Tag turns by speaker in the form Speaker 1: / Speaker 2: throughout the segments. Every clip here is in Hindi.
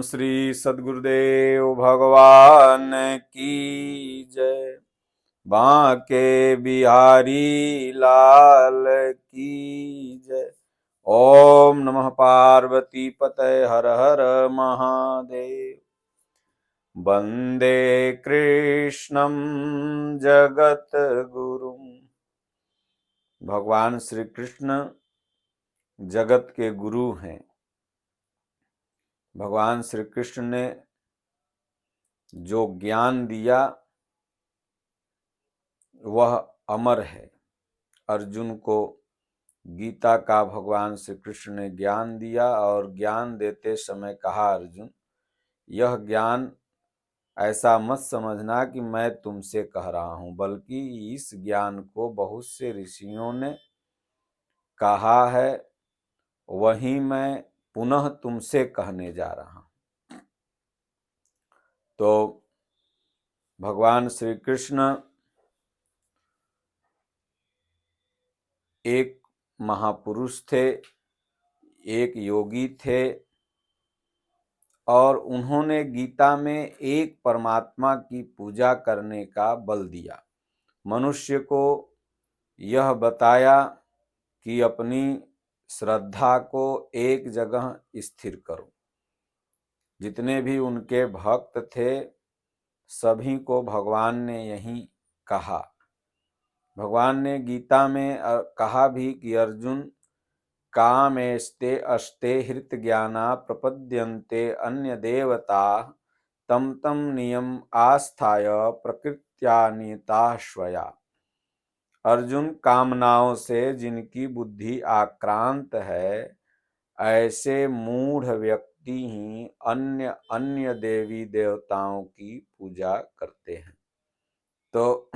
Speaker 1: श्री सद्गुरुदेव भगवान की जय। बांके बिहारी लाल की जय। ओम नमः पार्वती पतये हर हर महादेव। वंदे कृष्णं जगत गुरुं। भगवान श्री कृष्ण जगत के गुरु हैं। भगवान श्री कृष्ण ने जो ज्ञान दिया वह अमर है। अर्जुन को गीता का भगवान श्री कृष्ण ने ज्ञान दिया और ज्ञान देते समय कहा, अर्जुन यह ज्ञान ऐसा मत समझना कि मैं तुमसे कह रहा हूं, बल्कि इस ज्ञान को बहुत से ऋषियों ने कहा है, वही मैं पुनः तुमसे कहने जा रहा हूं। तो भगवान श्री कृष्ण एक महापुरुष थे, एक योगी थे और उन्होंने गीता में एक परमात्मा की पूजा करने का बल दिया। मनुष्य को यह बताया कि अपनी श्रद्धा को एक जगह स्थिर करो। जितने भी उनके भक्त थे सभी को भगवान ने यही कहा। भगवान ने गीता में कहा भी कि अर्जुन कामेस्ते अस्ते हृत ज्ञाना प्रपद्यन्ते अन्य देवता तम तम नियम आस्थाय प्रकृत्यानिता स्वया। अर्जुन, कामनाओं से जिनकी बुद्धि आक्रांत है ऐसे मूढ़ व्यक्ति ही अन्य अन्य देवी देवताओं की पूजा करते हैं। तो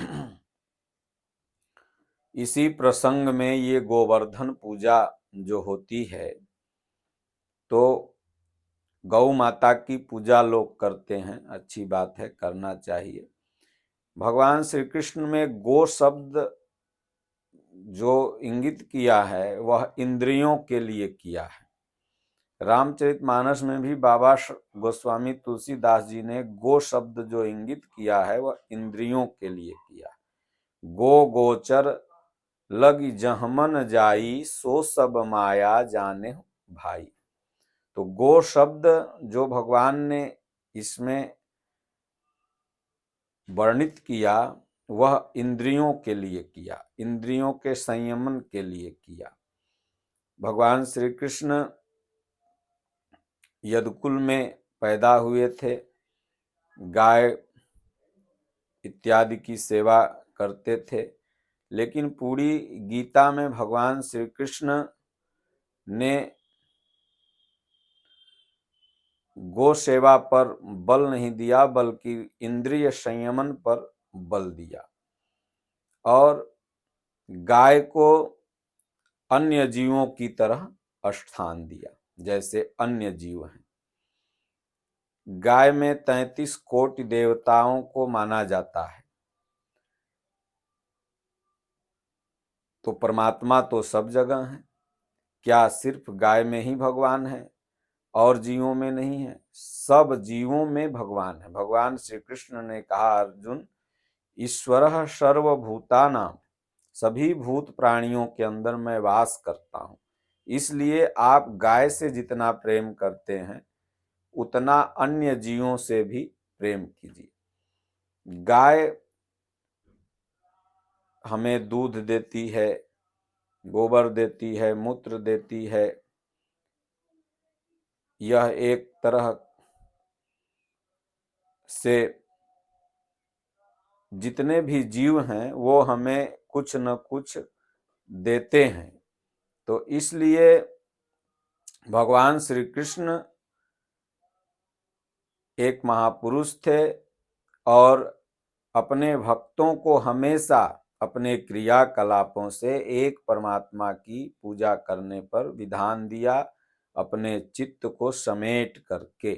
Speaker 1: इसी प्रसंग में ये गोवर्धन पूजा जो होती है, तो गौ माता की पूजा लोग करते हैं, अच्छी बात है, करना चाहिए। भगवान श्री कृष्ण में गो शब्द जो इंगित किया है वह इंद्रियों के लिए किया है। रामचरितमानस में भी बाबा गोस्वामी तुलसीदास जी ने गो शब्द जो इंगित किया है वह इंद्रियों के लिए किया है। गो गोचर लग जहमन जाई, सो सब माया जाने भाई। तो गो शब्द जो भगवान ने इसमें वर्णित किया वह इंद्रियों के लिए किया, इंद्रियों के संयमन के लिए किया। भगवान श्री कृष्ण यदुकुल में पैदा हुए थे, गाय इत्यादि की सेवा करते थे, लेकिन पूरी गीता में भगवान श्री कृष्ण ने गो सेवा पर बल नहीं दिया बल्कि इंद्रिय संयमन पर बल दिया और गाय को अन्य जीवों की तरह स्थान दिया जैसे अन्य जीव हैं। गाय में 33 कोटि देवताओं को माना जाता है, तो परमात्मा तो सब जगह है। क्या सिर्फ गाय में ही भगवान है और जीवों में नहीं है? सब जीवों में भगवान है। भगवान श्री कृष्ण ने कहा, अर्जुन ईश्वरः सर्वभूतानां, सभी भूत प्राणियों के अंदर मैं वास करता हूं। इसलिए आप गाय से जितना प्रेम करते हैं उतना अन्य जीवों से भी प्रेम कीजिए। गाय हमें दूध देती है, गोबर देती है, मूत्र देती है। यह एक तरह से जितने भी जीव हैं वो हमें कुछ न कुछ देते हैं। तो इसलिए भगवान श्री कृष्ण एक महापुरुष थे और अपने भक्तों को हमेशा अपने क्रियाकलापों से एक परमात्मा की पूजा करने पर विधान दिया, अपने चित्त को समेट करके।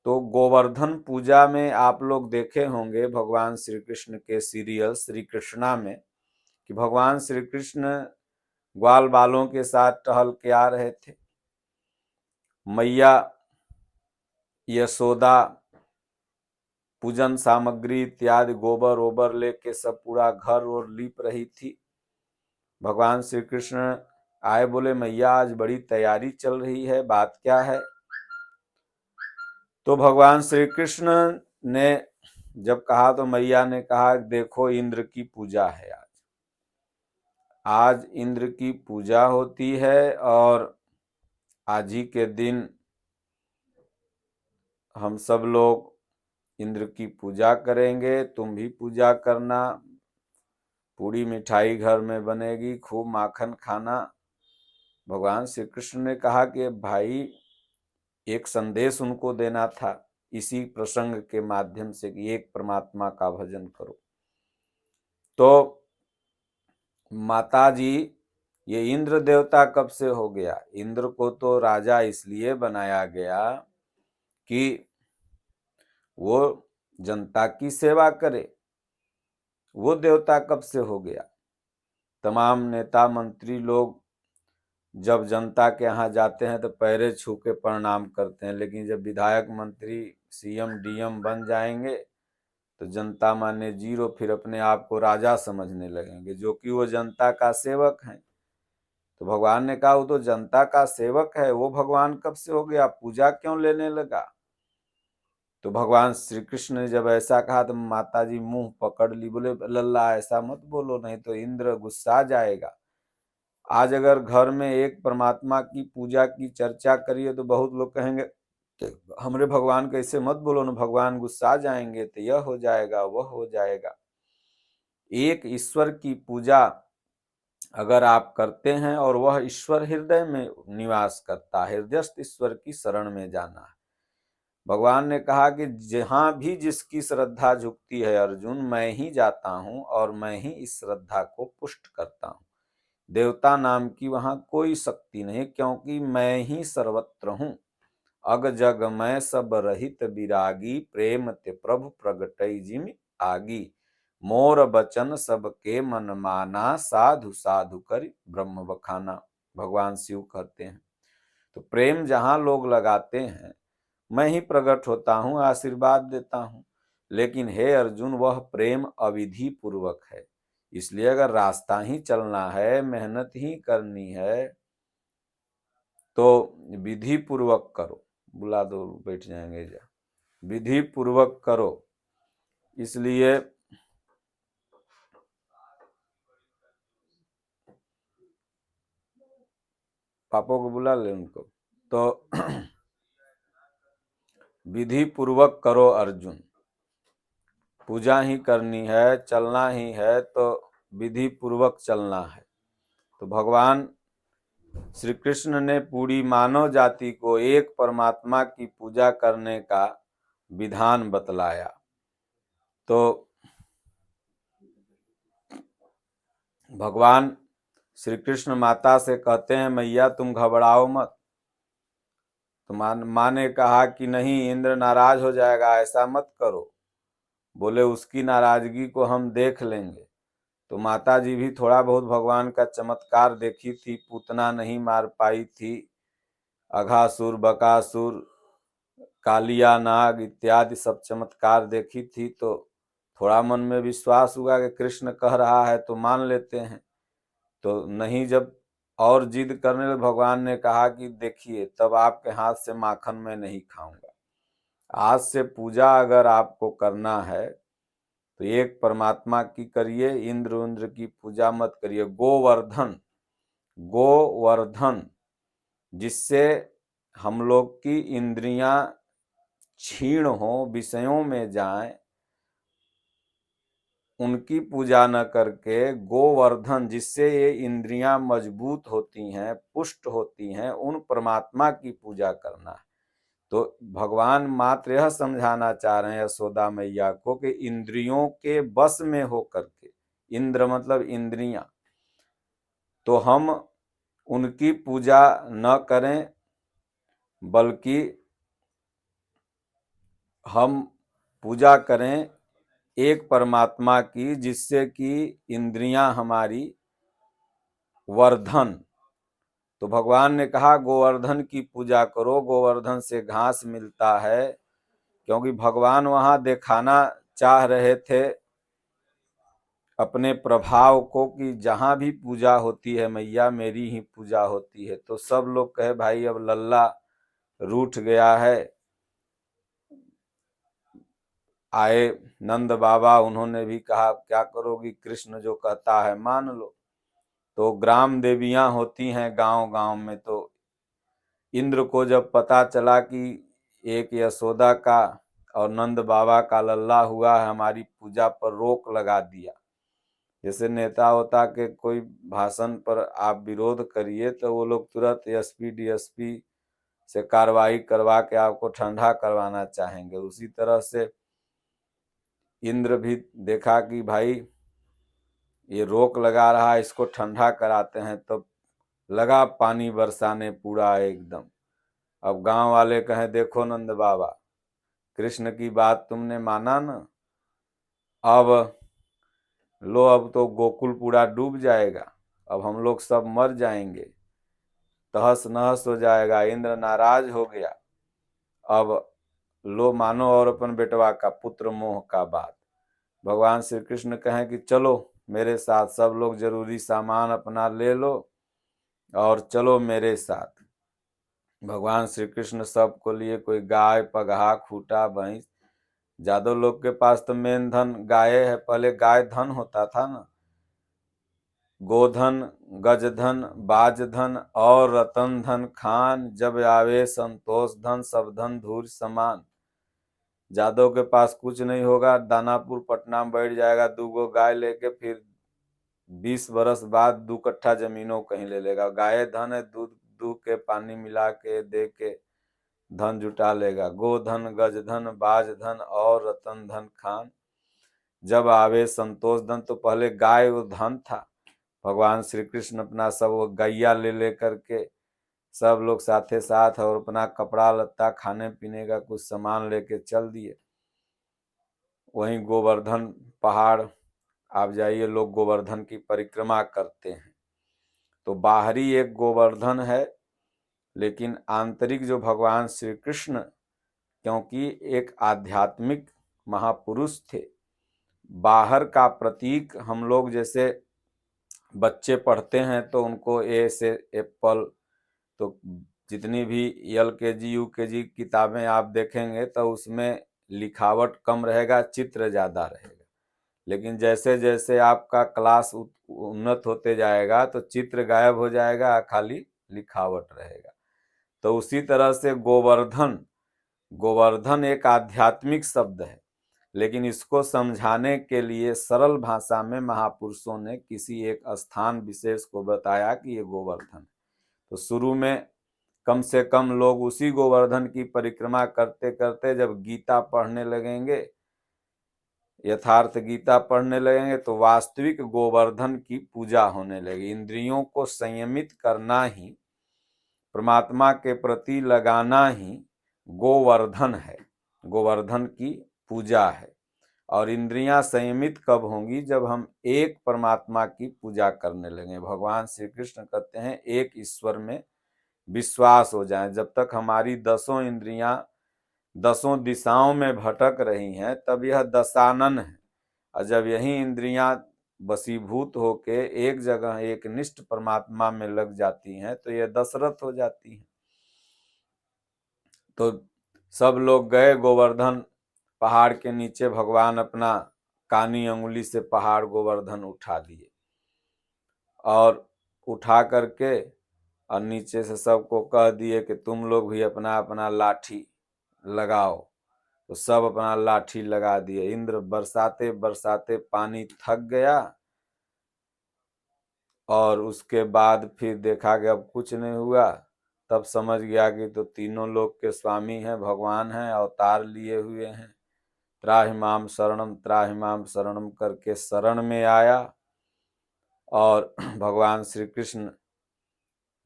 Speaker 1: तो गोवर्धन पूजा में आप लोग देखे होंगे भगवान श्री कृष्ण के सीरियल श्री कृष्णा में कि भगवान श्री कृष्ण ग्वाल बालों के साथ टहल के आ रहे थे। मैया यशोदा पूजन सामग्री इत्यादि गोबर ओबर लेके सब पूरा घर और लीप रही थी। भगवान श्री कृष्ण आए, बोले मैया आज बड़ी तैयारी चल रही है, बात क्या है? तो भगवान श्री कृष्ण ने जब कहा तो मैया ने कहा देखो इंद्र की पूजा है, आज इंद्र की पूजा होती है और आज ही के दिन हम सब लोग इंद्र की पूजा करेंगे, तुम भी पूजा करना, पूरी मिठाई घर में बनेगी, खूब माखन खाना। भगवान श्री कृष्ण ने कहा कि भाई एक संदेश उनको देना था इसी प्रसंग के माध्यम से कि एक परमात्मा का भजन करो। तो माता जी, ये इंद्र देवता कब से हो गया? इंद्र को तो राजा इसलिए बनाया गया कि वो जनता की सेवा करे। वो देवता कब से हो गया? तमाम नेता मंत्री लोग जब जनता के यहाँ जाते हैं तो पैरे छू के प्रणाम करते हैं, लेकिन जब विधायक मंत्री सीएम डीएम बन जाएंगे तो जनता माने जीरो, फिर अपने आप को राजा समझने लगेंगे, जो कि वो जनता का सेवक हैं। तो भगवान ने कहा वो तो जनता का सेवक है, वो भगवान कब से हो गया, पूजा क्यों लेने लगा? तो भगवान श्री कृष्ण ने जब ऐसा कहा तो माता जी मुंह पकड़ ली, बोले लल्ला ऐसा मत बोलो, नहीं तो इंद्र गुस्सा जाएगा। आज अगर घर में एक परमात्मा की पूजा की चर्चा करिए तो बहुत लोग कहेंगे हमरे भगवान कैसे मत बोलो ना, भगवान गुस्सा जाएंगे, तो यह हो जाएगा वह हो जाएगा। एक ईश्वर की पूजा अगर आप करते हैं और वह ईश्वर हृदय में निवास करता है, हृदयस्थ ईश्वर की शरण में जाना है। भगवान ने कहा कि जहां भी जिसकी श्रद्धा झुकती है अर्जुन, मैं ही जाता हूं और मैं ही इस श्रद्धा को पुष्ट करता हूं। देवता नाम की वहां कोई शक्ति नहीं, क्योंकि मैं ही सर्वत्र हूं। अग जग मैं सब रहित विरागी, प्रेम ते प्रभु प्रगटई जिमि आगी। मोर बचन सबके मन माना, साधु साधु कर ब्रह्म बखाना। भगवान शिव कहते हैं। तो प्रेम जहां लोग लगाते हैं मैं ही प्रकट होता हूं, आशीर्वाद देता हूं। लेकिन हे अर्जुन, वह प्रेम अविधि पूर्वक है। इसलिए अगर रास्ता ही चलना है, मेहनत ही करनी है, तो विधि पूर्वक करो। बुला दो, बैठ जाएंगे जा। विधि पूर्वक करो। इसलिए पापा को बुला ले उनको। तो विधि पूर्वक करो अर्जुन, पूजा ही करनी है, चलना ही है तो विधि पूर्वक चलना है। तो भगवान श्री कृष्ण ने पूरी मानव जाति को एक परमात्मा की पूजा करने का विधान बतलाया। तो भगवान श्री कृष्ण माता से कहते हैं मैया तुम घबराओ मत। तो माँ ने कहा कि नहीं, इंद्र नाराज हो जाएगा, ऐसा मत करो। बोले उसकी नाराजगी को हम देख लेंगे। तो माता जी भी थोड़ा बहुत भगवान का चमत्कार देखी थी, पूतना नहीं मार पाई थी, अघासुर बकासुर कालिया नाग इत्यादि सब चमत्कार देखी थी। तो थोड़ा मन में विश्वास हुआ कि कृष्ण कह रहा है तो मान लेते हैं। तो नहीं, जब और जिद करने लगे, भगवान ने कहा कि देखिए तब आपके हाथ से माखन मैं नहीं खाऊंगा। आज से पूजा अगर आपको करना है तो एक परमात्मा की करिए, इंद्र उन्द्र की पूजा मत करिए। गोवर्धन, गोवर्धन जिससे हम लोग की इंद्रियां क्षीण हो, विषयों में जाएं, उनकी पूजा न करके गोवर्धन जिससे ये इंद्रियां मजबूत होती हैं, पुष्ट होती हैं, उन परमात्मा की पूजा करना है। तो भगवान मात्र यह समझाना चाह रहे हैं यशोदा मैया को कि इंद्रियों के बस में होकर के, इंद्र मतलब इंद्रियां, तो हम उनकी पूजा न करें, बल्कि हम पूजा करें एक परमात्मा की, जिससे कि इंद्रियां हमारी वर्धन। तो भगवान ने कहा गोवर्धन की पूजा करो, गोवर्धन से घास मिलता है, क्योंकि भगवान वहां दिखाना चाह रहे थे अपने प्रभाव को कि जहां भी पूजा होती है मैया मेरी ही पूजा होती है। तो सब लोग कहे भाई अब लल्ला रूठ गया है। आए नंद बाबा, उन्होंने भी कहा क्या करोगी, कृष्ण जो कहता है मान लो। तो ग्राम देवियां होती हैं गांव गांव में, तो इंद्र को जब पता चला कि एक यशोदा का और नंद बाबा का लल्ला हुआ है, हमारी पूजा पर रोक लगा दिया। जैसे नेता होता के कोई भाषण पर आप विरोध करिए तो वो लोग तुरंत एसपी डीएसपी से कार्रवाई करवा के आपको ठंडा करवाना चाहेंगे। उसी तरह से इंद्र भी देखा कि भाई ये रोक लगा रहा है, इसको ठंडा कराते हैं, तो लगा पानी बरसाने पूरा एकदम। अब गांव वाले कहें देखो नंद बाबा, कृष्ण की बात तुमने माना ना, अब लो अब तो गोकुल पूरा डूब जाएगा, अब हम लोग सब मर जाएंगे, तहस नहस हो जाएगा, इंद्र नाराज हो गया। अब लो मानो और अपन बेटवा का पुत्र मोह का बात। भगवान श्री कृष्ण कहें कि चलो मेरे साथ, सब लोग जरूरी सामान अपना ले लो और चलो मेरे साथ। भगवान श्री कृष्ण सबको लिए, कोई गाय पगहा खूटा भैंस, जादव लोग के पास तो मेन धन गाय है, पहले गाय धन होता था ना, गोधन गजधन बाजधन और रतन धन खान, जब आवे संतोष धन सब धन धूर समान। जादव के पास कुछ नहीं होगा, दानापुर पटना में बैठ जाएगा 2 गो गाय लेके, फिर 20 बरस बाद 2 कट्ठा जमीनों कहीं ले लेगा। गाय धन है, दूध दूह के पानी मिला के दे के धन जुटा लेगा। गोधन गजधन बाजधन और रतन धन खान, जब आवे संतोष धन। तो पहले गाय वो धन था। भगवान श्री कृष्ण अपना सब वो गैया ले लेकर के सब लोग साथे साथ और अपना कपड़ा लत्ता खाने पीने का कुछ सामान लेके चल दिए। वहीं गोवर्धन पहाड़ आप जाइए, लोग गोवर्धन की परिक्रमा करते हैं। तो बाहरी एक गोवर्धन है, लेकिन आंतरिक जो भगवान श्री कृष्ण, क्योंकि एक आध्यात्मिक महापुरुष थे, बाहर का प्रतीक हम लोग जैसे बच्चे पढ़ते हैं तो उनको ए से एप्पल, तो जितनी भी LKG UKG किताबें आप देखेंगे तो उसमें लिखावट कम रहेगा, चित्र ज्यादा रहेगा। लेकिन जैसे जैसे आपका क्लास उन्नत होते जाएगा तो चित्र गायब हो जाएगा, खाली लिखावट रहेगा। तो उसी तरह से गोवर्धन, गोवर्धन एक आध्यात्मिक शब्द है, लेकिन इसको समझाने के लिए सरल भाषा में महापुरुषों ने किसी एक स्थान विशेष को बताया कि ये गोवर्धन। तो शुरू में कम से कम लोग उसी गोवर्धन की परिक्रमा करते करते जब गीता पढ़ने लगेंगे, यथार्थ गीता पढ़ने लगेंगे, तो वास्तविक गोवर्धन की पूजा होने लगी। इंद्रियों को संयमित करना ही, परमात्मा के प्रति लगाना ही गोवर्धन है, गोवर्धन की पूजा है। और इंद्रियां संयमित कब होंगी, जब हम एक परमात्मा की पूजा करने लगे। भगवान श्री कृष्ण कहते हैं एक ईश्वर में विश्वास हो जाए। जब तक हमारी 10 इंद्रियां 10 दिशाओं में भटक रही हैं तब यह दशानन है, और जब यही इंद्रियां वशीभूत होके एक जगह एक निष्ठ परमात्मा में लग जाती हैं तो यह दशरथ हो जाती हैं। तो सब लोग गए गोवर्धन पहाड़ के नीचे, भगवान अपना कानी अंगुली से पहाड़ गोवर्धन उठा लिए और उठा करके और नीचे से सबको कह दिए कि तुम लोग भी अपना अपना लाठी लगाओ। तो सब अपना लाठी लगा दिए। इंद्र बरसाते बरसाते पानी थक गया और उसके बाद फिर देखा कि अब कुछ नहीं हुआ। तब समझ गया कि तो तीनों लोक के स्वामी हैं, भगवान हैं, अवतार लिए हुए हैं। त्राहिमाम शरणम करके शरण में आया और भगवान श्री कृष्ण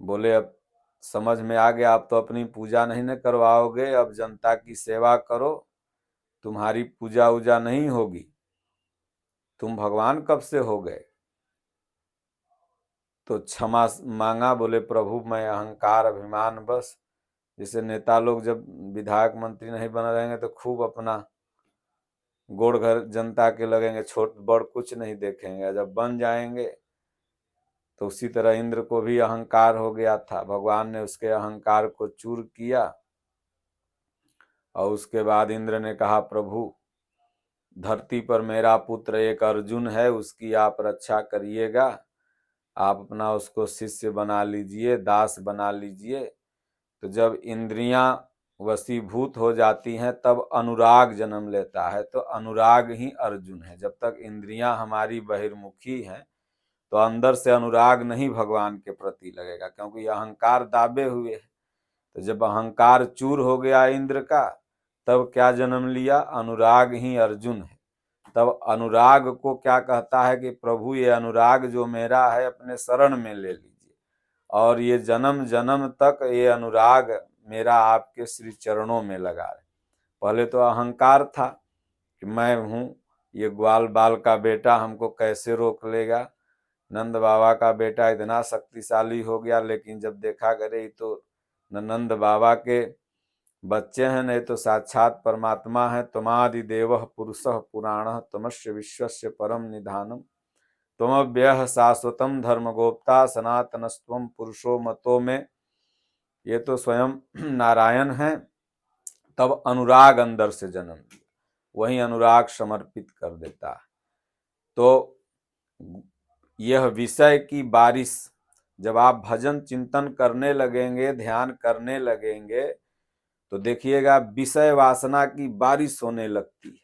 Speaker 1: बोले अब समझ में आ गया, आप तो अपनी पूजा नहीं न करवाओगे, अब जनता की सेवा करो, तुम्हारी पूजा उजा नहीं होगी, तुम भगवान कब से हो गए। तो क्षमा मांगा, बोले प्रभु मैं अहंकार अभिमान बस जैसे नेता लोग जब विधायक मंत्री नहीं बना रहेंगे तो खूब अपना गोड़ घर जनता के लगेंगे, छोट बड़ कुछ नहीं देखेंगे। जब बन जाएंगे तो उसी तरह इंद्र को भी अहंकार हो गया था, भगवान ने उसके अहंकार को चूर किया। और उसके बाद इंद्र ने कहा, प्रभु धरती पर मेरा पुत्र एक अर्जुन है, उसकी आप रक्षा करिएगा, आप अपना उसको शिष्य बना लीजिए, दास बना लीजिए। तो जब इंद्रियां वशीभूत हो जाती हैं तब अनुराग जन्म लेता है, तो अनुराग ही अर्जुन है। जब तक इंद्रियां हमारी बहिर्मुखी हैं तो अंदर से अनुराग नहीं भगवान के प्रति लगेगा, क्योंकि अहंकार दाबे हुए है। तो जब अहंकार चूर हो गया इंद्र का, तब क्या जन्म लिया, अनुराग ही अर्जुन है। तब अनुराग को क्या कहता है कि प्रभु ये अनुराग जो मेरा है अपने शरण में ले लीजिए, और ये जन्म जन्म तक ये अनुराग मेरा आपके श्री चरणों में लगा रहे। पहले तो अहंकार था कि मैं हूँ, ये ग्वाल बाल का बेटा हमको कैसे रोक लेगा। नंद बाबा का बेटा इतना शक्तिशाली हो गया, लेकिन जब देखा करे तो न नंद बाबा के बच्चे हैं, नहीं तो साक्षात परमात्मा है। त्वमादि देवः पुरुषः पुराणः त्वमस्य विश्वस्य परम निधानम त्वमव्ययः शाश्वतम धर्मगोप्ता सनातनस्त्वं पुरुषो मतो में। ये तो स्वयं नारायण हैं। तब अनुराग अंदर से जन्म लिया, वही अनुराग समर्पित कर देता है। तो यह विषय की बारिश, जब आप भजन चिंतन करने लगेंगे, ध्यान करने लगेंगे, तो देखिएगा विषय वासना की बारिश होने लगती है।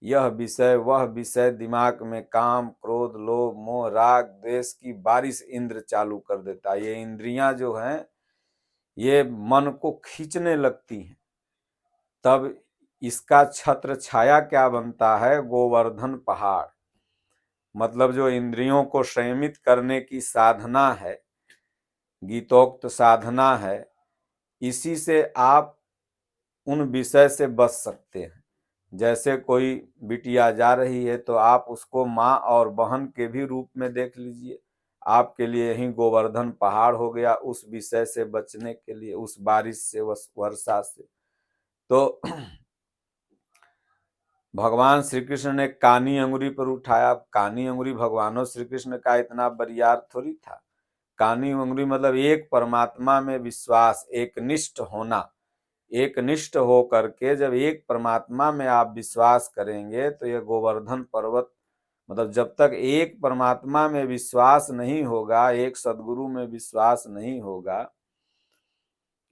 Speaker 1: यह विषय वह विषय, दिमाग में काम क्रोध लोभ मोह राग द्वेष की बारिश इंद्र चालू कर देता है। ये इंद्रियां जो हैं ये मन को खींचने लगती हैं। तब इसका छत्र छाया क्या बनता है, गोवर्धन पहाड़। मतलब जो इंद्रियों को संयमित करने की साधना है, गीतोक्त साधना है, इसी से आप उन विषय से बच सकते हैं। जैसे कोई बिटिया जा रही है तो आप उसको माँ और बहन के भी रूप में देख लीजिए, आपके लिए यही गोवर्धन पहाड़ हो गया उस विषय से बचने के लिए, उस बारिश से, वर्षा से। तो भगवान श्री कृष्ण ने कानी अंगुरी पर उठाया। कानी अंगुरी भगवानों श्री कृष्ण का इतना बरियार थोड़ी था। कानी अंगुरी मतलब एक परमात्मा में विश्वास, एक निष्ठ होना। एक निष्ठ हो करके जब एक परमात्मा में आप विश्वास करेंगे तो यह गोवर्धन पर्वत, मतलब जब तक एक परमात्मा में विश्वास नहीं होगा, एक सदगुरु में विश्वास नहीं होगा,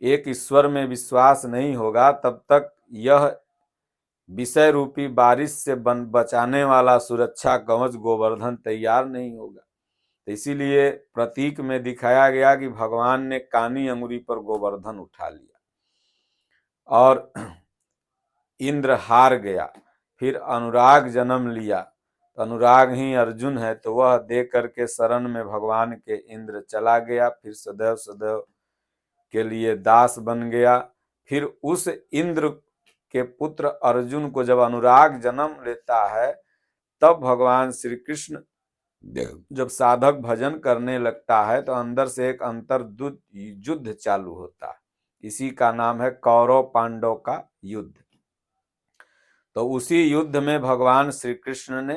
Speaker 1: एक ईश्वर में विश्वास नहीं होगा, तब तक यह विषय रूपी बारिश से बचाने वाला सुरक्षा कवच गोवर्धन तैयार नहीं होगा। तो इसीलिए प्रतीक में दिखाया गया कि भगवान ने कानी अंगुरी पर गोवर्धन उठा लिया और इंद्र हार गया। फिर अनुराग जन्म लिया, तो अनुराग ही अर्जुन है, तो वह दे करके शरण में भगवान के इंद्र चला गया। फिर सदैव सदैव के लिए दास बन गया। फिर उस इंद्र के पुत्र अर्जुन को जब अनुराग जन्म लेता है, तब भगवान श्री कृष्ण जब साधक भजन करने लगता है तो अंदर से एक अंतर युद्ध चालू होता है। इसी का नाम है कौरव पांडव का युद्ध। तो उसी युद्ध में भगवान श्री कृष्ण ने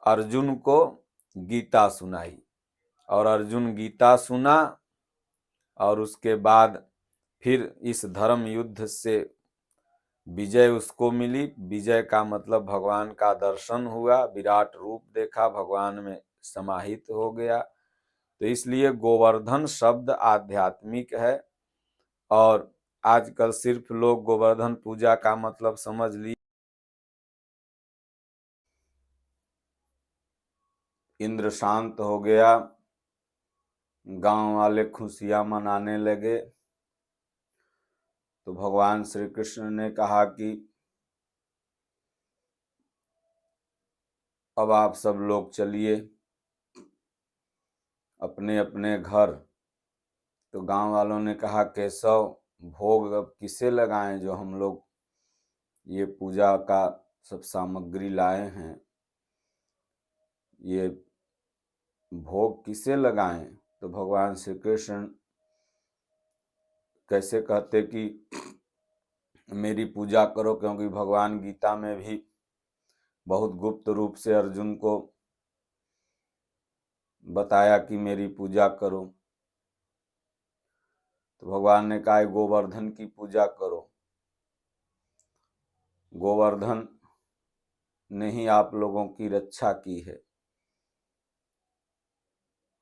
Speaker 1: अर्जुन को गीता सुनाई, और अर्जुन गीता सुना, और उसके बाद फिर इस धर्म युद्ध से विजय उसको मिली। विजय का मतलब भगवान का दर्शन हुआ, विराट रूप देखा, भगवान में समाहित हो गया। तो इसलिए गोवर्धन शब्द आध्यात्मिक है। और आजकल सिर्फ लोग गोवर्धन पूजा का मतलब समझ लिए, इंद्र शांत हो गया, गांव वाले खुशियां मनाने लगे। तो भगवान श्री कृष्ण ने कहा कि अब आप सब लोग चलिए अपने अपने घर। तो गांव वालों ने कहा, केशव भोग अब किसे लगाएं, जो हम लोग ये पूजा का सब सामग्री लाए हैं, ये भोग किसे लगाएं। तो भगवान श्री कृष्ण कैसे कहते कि मेरी पूजा करो, क्योंकि भगवान गीता में भी बहुत गुप्त रूप से अर्जुन को बताया कि मेरी पूजा करो। तो भगवान ने कहा गोवर्धन की पूजा करो। गोवर्धन ने ही आप लोगों की रक्षा की है।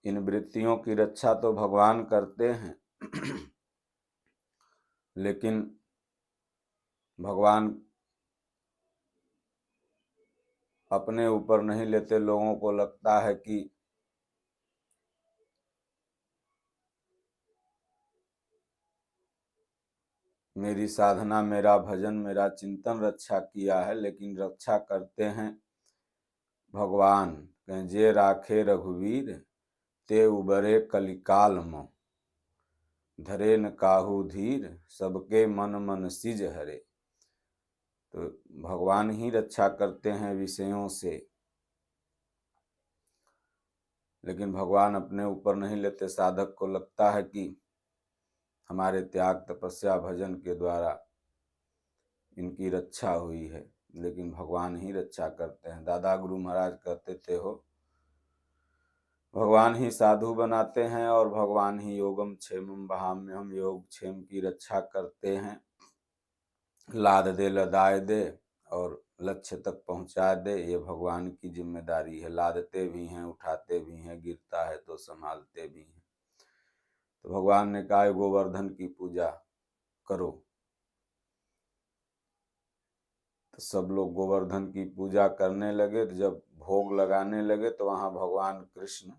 Speaker 1: इन वृत्तियों की रक्षा तो भगवान करते हैं, लेकिन भगवान अपने ऊपर नहीं लेते। लोगों को लगता है कि मेरी साधना, मेरा भजन, मेरा चिंतन रक्षा किया है, लेकिन रक्षा करते हैं भगवान। कहें जे राखे रघुवीर ते उबरे कलिकाल मों, धरे न काहू धीर सबके मन मन सिज हरे। तो भगवान ही रक्षा करते हैं विषयों से, लेकिन भगवान अपने ऊपर नहीं लेते। साधक को लगता है कि हमारे त्याग, तपस्या, भजन के द्वारा इनकी रक्षा हुई है, लेकिन भगवान ही रक्षा करते हैं। दादा गुरु महाराज कहते थे हो, भगवान ही साधु बनाते हैं और भगवान ही योगम क्षेमम वहाम्यहम, योग क्षेम की रक्षा करते हैं। लाद दे लदाए दे और लक्ष्य तक पहुंचा दे, ये भगवान की जिम्मेदारी है। लादते भी हैं, उठाते भी हैं, गिरता है तो संभालते भी हैं। तो भगवान ने कहा गोवर्धन की पूजा करो। तो सब लोग गोवर्धन की पूजा करने लगे। तो जब भोग लगाने लगे तो वहां भगवान कृष्ण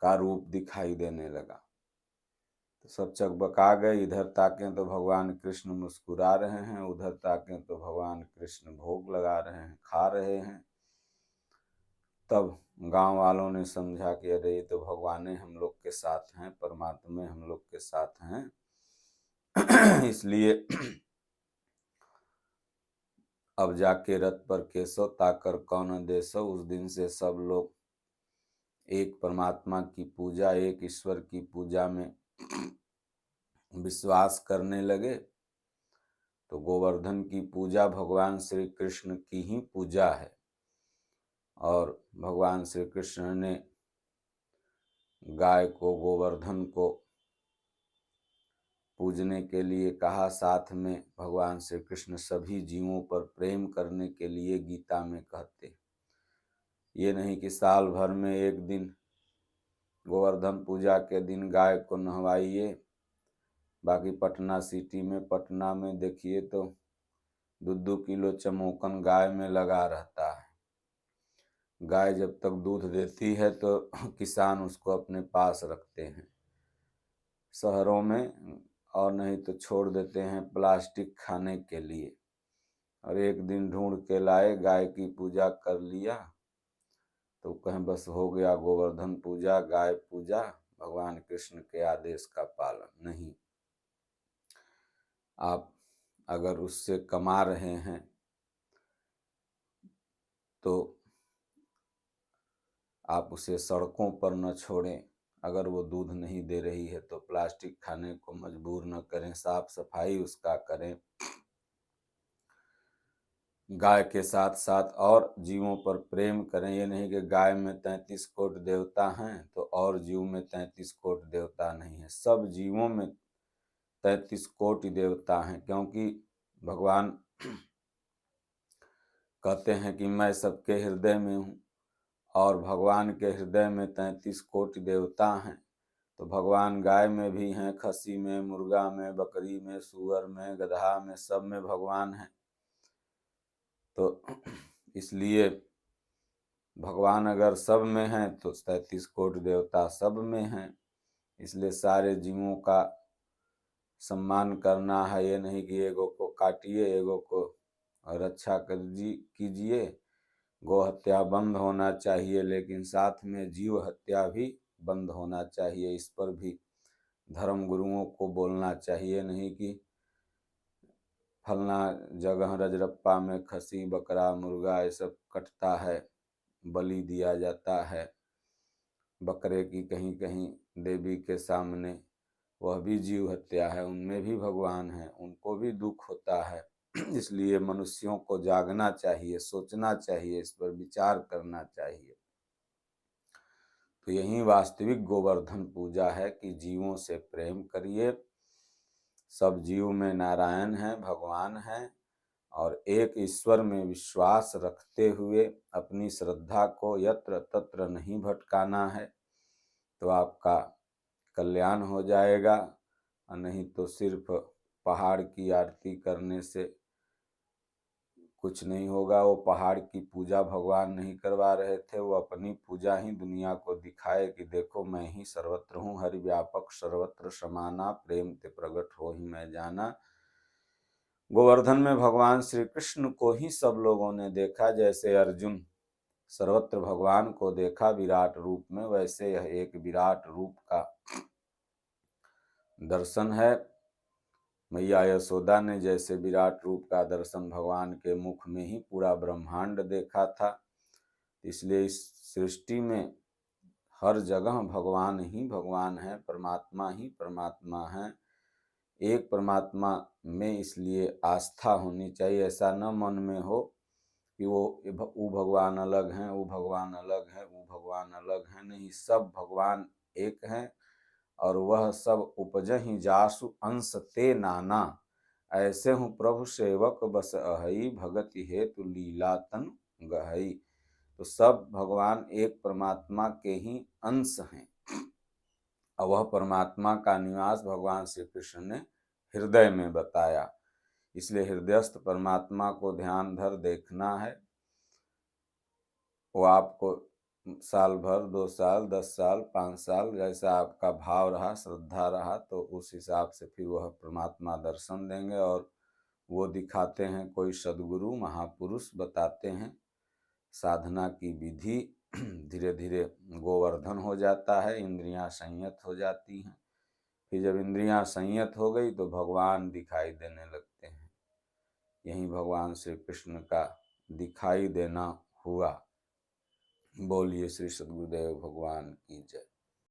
Speaker 1: का रूप दिखाई देने लगा। तो सब चकबका गए। इधर ताकें तो भगवान कृष्ण मुस्कुरा रहे हैं, उधर ताकें तो भगवान कृष्ण भोग लगा रहे हैं, खा रहे हैं। तब गांव वालों ने समझा कि अरे ये तो भगवान हम लोग के साथ हैं, परमात्मा हम लोग के साथ हैं। इसलिए अब जाके रथ पर केसो ताकर कौन देसो। उस दिन से सब लोग एक परमात्मा की पूजा, एक ईश्वर की पूजा में विश्वास करने लगे। तो गोवर्धन की पूजा भगवान श्री कृष्ण की ही पूजा है। और भगवान श्री कृष्ण ने गाय को, गोवर्धन को पूजने के लिए कहा। साथ में भगवान श्री कृष्ण सभी जीवों पर प्रेम करने के लिए गीता में कहते, ये नहीं कि साल भर में एक दिन गोवर्धन पूजा के दिन गाय को नहवाइए। बाकी पटना सिटी में, पटना में देखिए तो 2-2 किलो चमोकन गाय में लगा रहता है। गाय जब तक दूध देती है तो किसान उसको अपने पास रखते हैं शहरों में, और नहीं तो छोड़ देते हैं प्लास्टिक खाने के लिए। और एक दिन ढूंढ के लाए, गाय की पूजा कर लिया तो कहें बस हो गया गोवर्धन पूजा, गाय पूजा। भगवान कृष्ण के आदेश का पालन नहीं। आप अगर उससे कमा रहे हैं तो आप उसे सड़कों पर न छोड़ें। अगर वो दूध नहीं दे रही है तो प्लास्टिक खाने को मजबूर न करें, साफ सफाई उसका करें। गाय के साथ साथ और जीवों पर प्रेम करें। ये नहीं कि गाय में 33 कोटि देवता हैं तो और जीव में 33 कोटि देवता नहीं है। सब जीवों में 33 कोटि देवता हैं, क्योंकि भगवान कहते हैं कि मैं सबके हृदय में हूँ, और भगवान के हृदय में 33 कोटि देवता हैं। तो भगवान गाय में भी हैं, खस्सी में, मुर्गा में, बकरी में, सूअर में, गधा में, सब में भगवान हैं। तो इसलिए भगवान अगर सब में हैं तो 33 कोटि देवता सब में हैं। इसलिए सारे जीवों का सम्मान करना है। ये नहीं कि एगो को काटिए, एगो को रक्षा कीजिए। गौ हत्या बंद होना चाहिए, लेकिन साथ में जीव हत्या भी बंद होना चाहिए। इस पर भी धर्म गुरुओं को बोलना चाहिए। नहीं कि फलना जगह रजरप्पा में खसी, बकरा, मुर्गा ये सब कटता है, बलि दिया जाता है। बकरे की कहीं कहीं देवी के सामने वह भी जीव हत्या है, उनमें भी भगवान है, उनको भी दुख होता है। इसलिए मनुष्यों को जागना चाहिए, सोचना चाहिए, इस पर विचार करना चाहिए। तो यही वास्तविक गोवर्धन पूजा है कि जीवों से प्रेम करिए। सब जीव में नारायण है, भगवान है, और एक ईश्वर में विश्वास रखते हुए अपनी श्रद्धा को यत्र तत्र नहीं भटकाना है, तो आपका कल्याण हो जाएगा। और नहीं तो सिर्फ पहाड़ की आरती करने से कुछ नहीं होगा। वो पहाड़ की पूजा भगवान नहीं करवा रहे थे, वो अपनी पूजा ही दुनिया को दिखाए कि देखो मैं ही सर्वत्र हूँ, हरि व्यापक सर्वत्र समाना, प्रेम ते प्रगट हो ही मैं जाना। गोवर्धन में भगवान श्री कृष्ण को ही सब लोगों ने देखा। जैसे अर्जुन सर्वत्र भगवान को देखा विराट रूप में, वैसे यह एक विराट रूप का दर्शन है। मैया यशोदा ने जैसे विराट रूप का दर्शन भगवान के मुख में ही पूरा ब्रह्मांड देखा था, इसलिए इस सृष्टि में हर जगह भगवान ही भगवान है, परमात्मा ही परमात्मा है। एक परमात्मा में इसलिए आस्था होनी चाहिए। ऐसा न मन में हो कि वो भगवान अलग हैं, वो भगवान अलग है, वो भगवान अलग है। नहीं, सब भगवान एक हैं, और वह सब उपजहि जासु अंश ते नाना। ऐसे हूँ प्रभु सेवक बस अहई, भगति हेतु लीला तन गहई। तो सब भगवान एक परमात्मा के ही अंश हैं, और वह परमात्मा का निवास भगवान श्री कृष्ण ने हृदय में बताया। इसलिए हृदयस्थ परमात्मा को ध्यान धर देखना है। वो आपको साल भर, 2 साल, 10 साल, 5 साल, जैसा आपका भाव रहा, श्रद्धा रहा, तो उस हिसाब से फिर वह परमात्मा दर्शन देंगे। और वो दिखाते हैं, कोई सद्गुरु महापुरुष बताते हैं साधना की विधि। धीरे धीरे गोवर्धन हो जाता है, इंद्रियां संयत हो जाती हैं। फिर जब इंद्रियां संयत हो गई तो भगवान दिखाई देने लगते हैं। यही भगवान श्री कृष्ण का दिखाई देना हुआ। बोलिए श्री सद्गुरुदेव भगवान की जय।